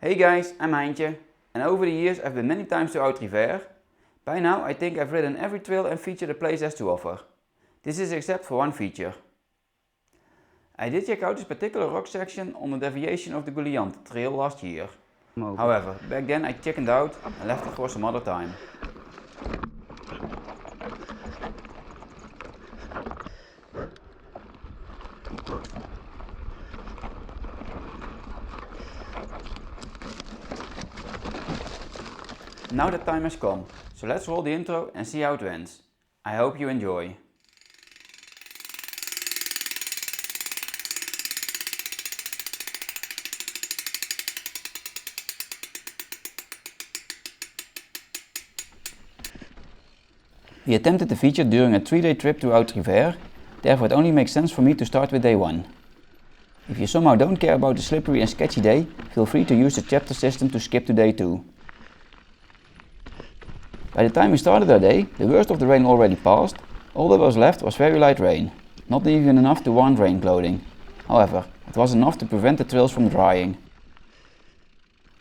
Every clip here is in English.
Hey guys, I'm Heintje, and over the years I've been many times to Hautes Rivières. By now I think I've ridden every trail and feature the place has to offer. This is except for one feature. I did check out this particular rock section on the deviation of the Gouleyante trail last year. However, back then I chickened out and left it for some other time. Now the time has come, so let's roll the intro and see how it went. I hope you enjoy. We attempted the feature during a 3-day trip to Hautes Rivières, therefore it only makes sense for me to start with day 1. If you somehow don't care about the slippery and sketchy day, feel free to use the chapter system to skip to day 2. By the time we started our day, the worst of the rain already passed. All that was left was very light rain, not even enough to warrant rain clothing. However, it was enough to prevent the trails from drying.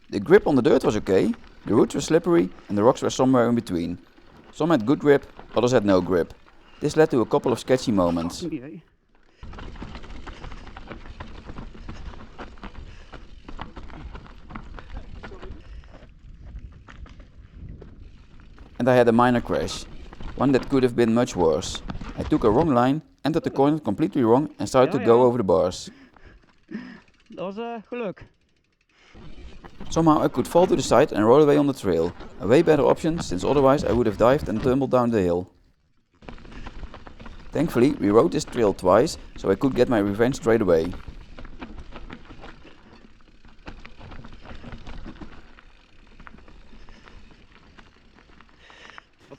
The grip on the dirt was okay, the roots were slippery and the rocks were somewhere in between. Some had good grip, others had no grip. This led to a couple of sketchy moments. And I had a minor crash, one that could have been much worse. I took a wrong line, entered the corner completely wrong and started to go over the bars. Dat was geluk. Somehow I could fall to the side and roll away on the trail, a way better option since otherwise I would have dived and tumbled down the hill. Thankfully we rode this trail twice, so I could get my revenge straight away.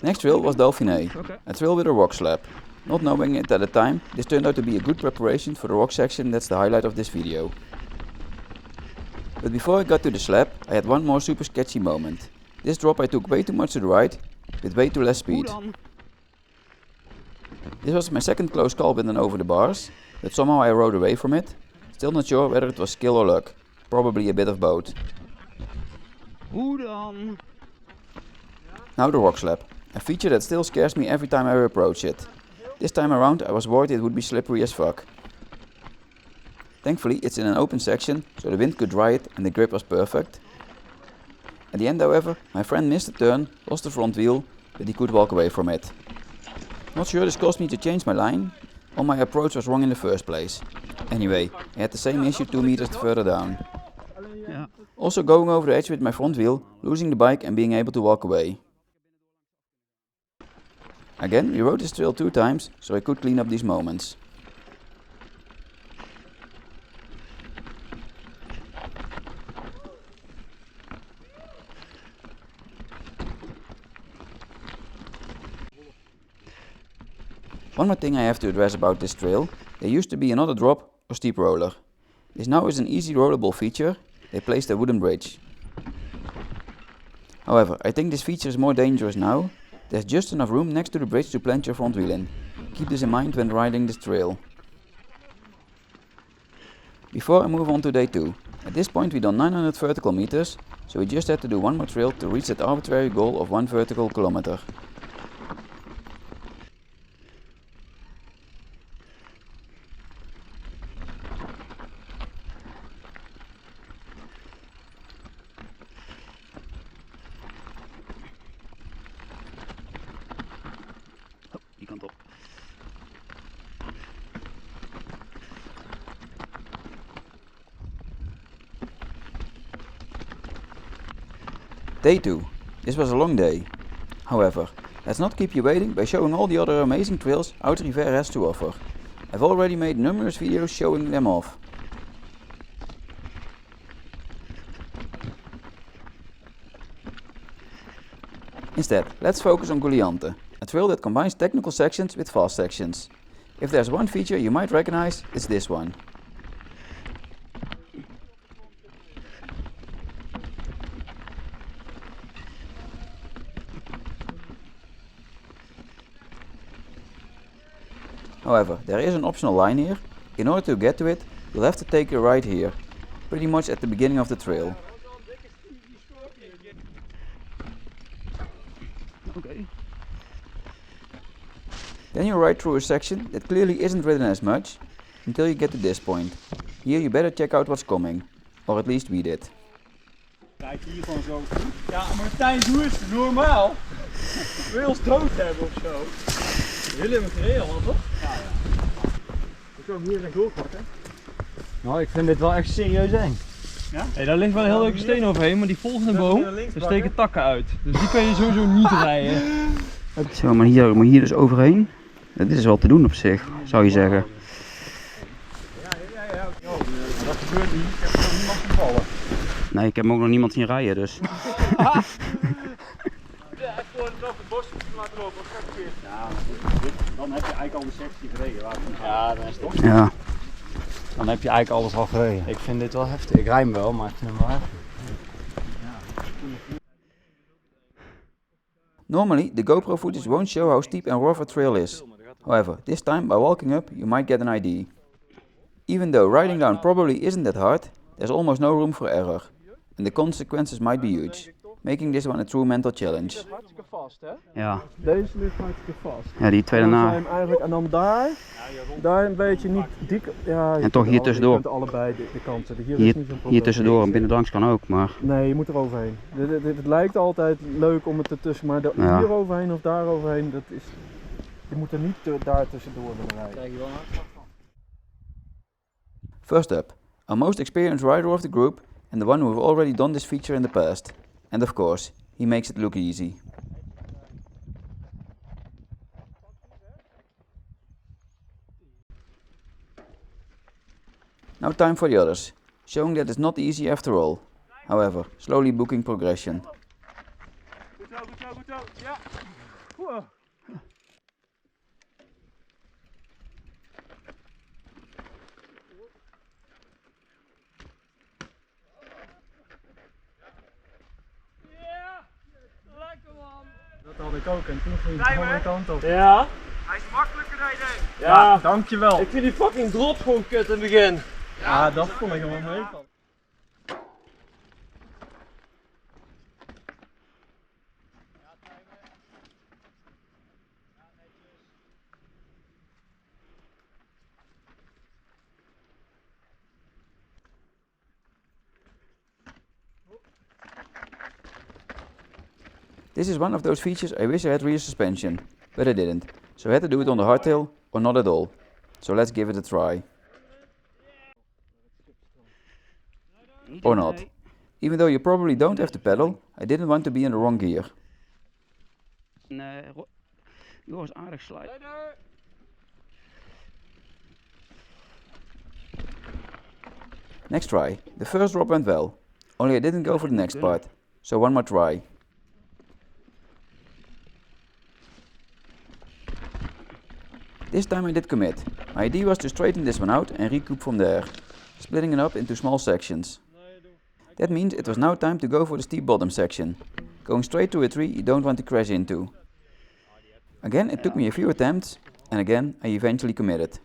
Next trail was Dauphiné, a trail with a rock slab. Not knowing it at the time, this turned out to be a good preparation for the rock section that's the highlight of this video. But before I got to the slab, I had one more super sketchy moment. This drop I took way too much to the right, with way too less speed. This was my second close call with an over the bars, but somehow I rode away from it. Still not sure whether it was skill or luck, probably a bit of both. Now the rock slab, a feature that still scares me every time I approach it. This time around I was worried it would be slippery as fuck. Thankfully it's in an open section, so the wind could dry it and the grip was perfect. At the end however, my friend missed a turn, lost the front wheel, but he could walk away from it. Not sure this caused me to change my line, or my approach was wrong in the first place. Anyway, I had the same issue 2 meters further down. Also going over the edge with my front wheel, losing the bike and being able to walk away. Again, we rode this trail 2 times, so I could clean up these moments. One more thing I have to address about this trail, there used to be another drop or steep roller. This now is an easy rollable feature, they placed a wooden bridge. However, I think this feature is more dangerous now. There's just enough room next to the bridge to plant your front wheel in. Keep this in mind when riding this trail. Before I move on to day 2, at this point we done 900 vertical meters, so we just had to do one more trail to reach that arbitrary goal of 1 vertical kilometer. Die kant op. Day 2. This was a long day. However, let's not keep you waiting by showing all the other amazing trails Hautes Rivières has to offer. I've already made numerous videos showing them off. Instead, let's focus on Gouleyante, a trail that combines technical sections with fast sections. If there's one feature you might recognize, it's this one. However, there is an optional line here. In order to get to it, you'll have to take a right here, pretty much at the beginning of the trail. Okay. Then you ride through a section that clearly isn't ridden as much, until you get to this point. Here you better check out what's coming. Or at least we did. Kijk hier gewoon zo. Ja, Martijn, doe eens normaal. Wil je ons dood hebben of zo? Willem hebben het gereden al, toch? Ja, ja. Ik kan hier een goal pakken. Nou, ik vind dit wel echt serieus eng. Ja? Hey, daar ligt wel een heel leuke steen overheen, maar die volgende boom, daar steken takken uit. Dus die kan je sowieso niet rijden. Zo, maar hier dus overheen. Dit is wel te doen op zich, zou je zeggen. Ja. Dat gebeurt niet. Ik heb nog niemand gevallen. Nee, ik heb hem ook nog niemand zien rijden, dus. Ja, gewoon het op het bos laten lopen. Wat gaat het? Ja, dan heb je eigenlijk al de sectie gereden. Ja, dan is het toch? Ja. Dan heb je eigenlijk alles al gereden. Ik vind dit wel heftig. Ik rij hem wel, maar ik vind hem wel heftig. Normally, the GoPro footage won't show how steep and rough a trail is. However, this time by walking up, you might get an idea. Even though riding down probably isn't that hard, there's almost no room for error. And the consequences might be huge, making this one a true mental challenge. Hartstikke vast, hè? Ja. Deze ligt hartstikke vast. Ja, die twee Dan daarna. zijn we eigenlijk, en dan daar een beetje niet dik. Ja, En toch hier tussendoor. Je kunt allebei de kanten. Hier, is niet zo'n probleem. Hier tussendoor en binnenlangs kan ook, maar. Nee, je moet er overheen. Het lijkt altijd leuk om het ertussen, maar Ja. hier overheen of daar overheen, dat is. Je moet er niet daar tussendoor willen rijden. Krijg je wel een hartslag van. First up, our most experienced rider of the group and the one who have already done this feature in the past. And of course, he makes it look easy. Now time for the others, showing that it's not easy after all. However, slowly booking progression. Goed zo. Ja. Wow. Dat had ik ook en toen ging ik de andere kant op. Ja? Hij is makkelijker dan je denkt. Ja, dankjewel. ik vind die fucking drop gewoon kut in het begin. Ja, dat vond ik wel mee. This is one of those features I wish I had rear suspension, but I didn't, so I had to do it on the hardtail or not at all. So let's give it a try. Or not. Even though you probably don't have to pedal, I didn't want to be in the wrong gear. Nee, Joris aardig slijt. Next try. The first drop went well, only I didn't go for the next part, so one more try. This time I did commit. My idea was to straighten this one out and recoup from there, splitting it up into small sections. That means it was now time to go for the steep bottom section, going straight to a tree you don't want to crash into. Again, it took me a few attempts, and again I eventually committed.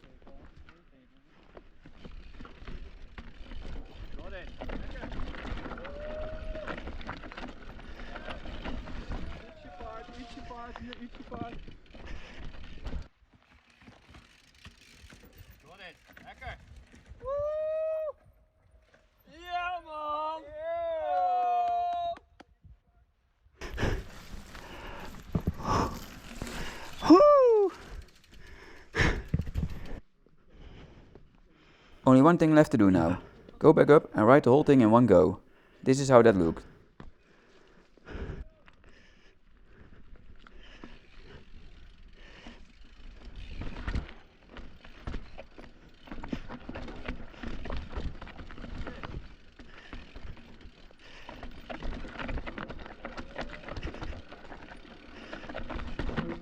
Only one thing left to do now. Go back up and ride the whole thing in one go. This is how that looked.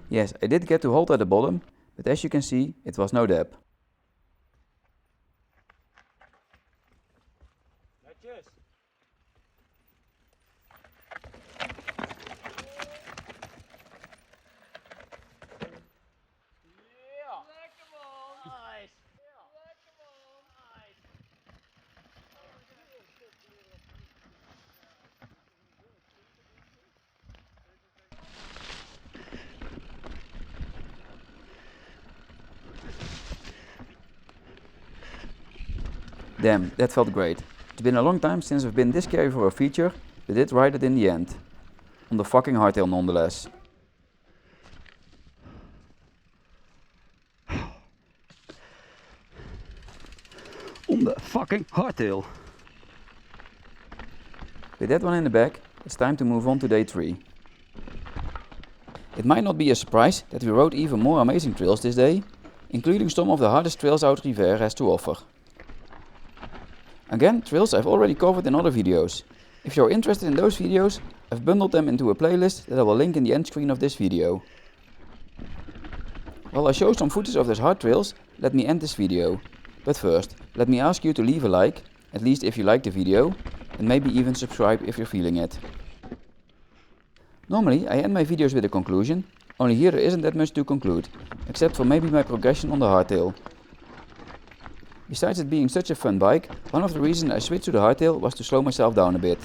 Yes, I did get to halt at the bottom, but as you can see, it was no dab. Damn, that felt great. It's been a long time since I've been this scary for a feature, but did ride it in the end. On the fucking hardtail nonetheless. On the fucking hardtail. With that one in the bag, it's time to move on to day 3. It might not be a surprise that we rode even more amazing trails this day, including some of the hardest trails Hautes Rivières has to offer. Again, trails I've already covered in other videos. If you're interested in those videos, I've bundled them into a playlist that I will link in the end screen of this video. While I show some footage of those hard trails, let me end this video. But first, let me ask you to leave a like, at least if you like the video, and maybe even subscribe if you're feeling it. Normally I end my videos with a conclusion, only here there isn't that much to conclude, except for maybe my progression on the hardtail. Besides it being such a fun bike, one of the reasons I switched to the hardtail was to slow myself down a bit.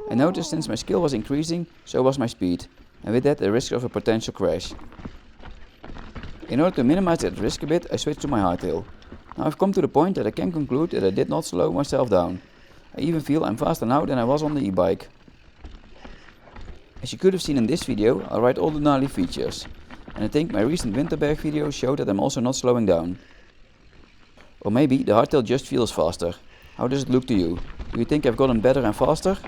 I noticed since my skill was increasing, so was my speed, and with that the risk of a potential crash. In order to minimize that risk a bit, I switched to my hardtail. Now I've come to the point that I can conclude that I did not slow myself down. I even feel I'm faster now than I was on the e-bike. As you could have seen in this video, I ride all the gnarly features, and I think my recent Winterberg video showed that I'm also not slowing down. Or maybe the hardtail just feels faster. How does it look to you? Do you think I've gotten better and faster?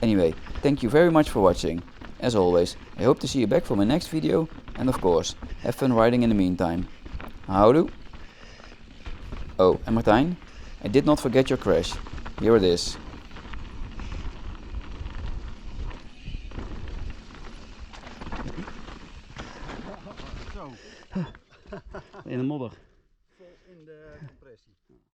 Anyway, thank you very much for watching. As always, I hope to see you back for my next video, and of course, have fun riding in the meantime. Houdoe. Oh, and Martijn, I did not forget your crash. Here it is. In de modder. Vol in de compressie.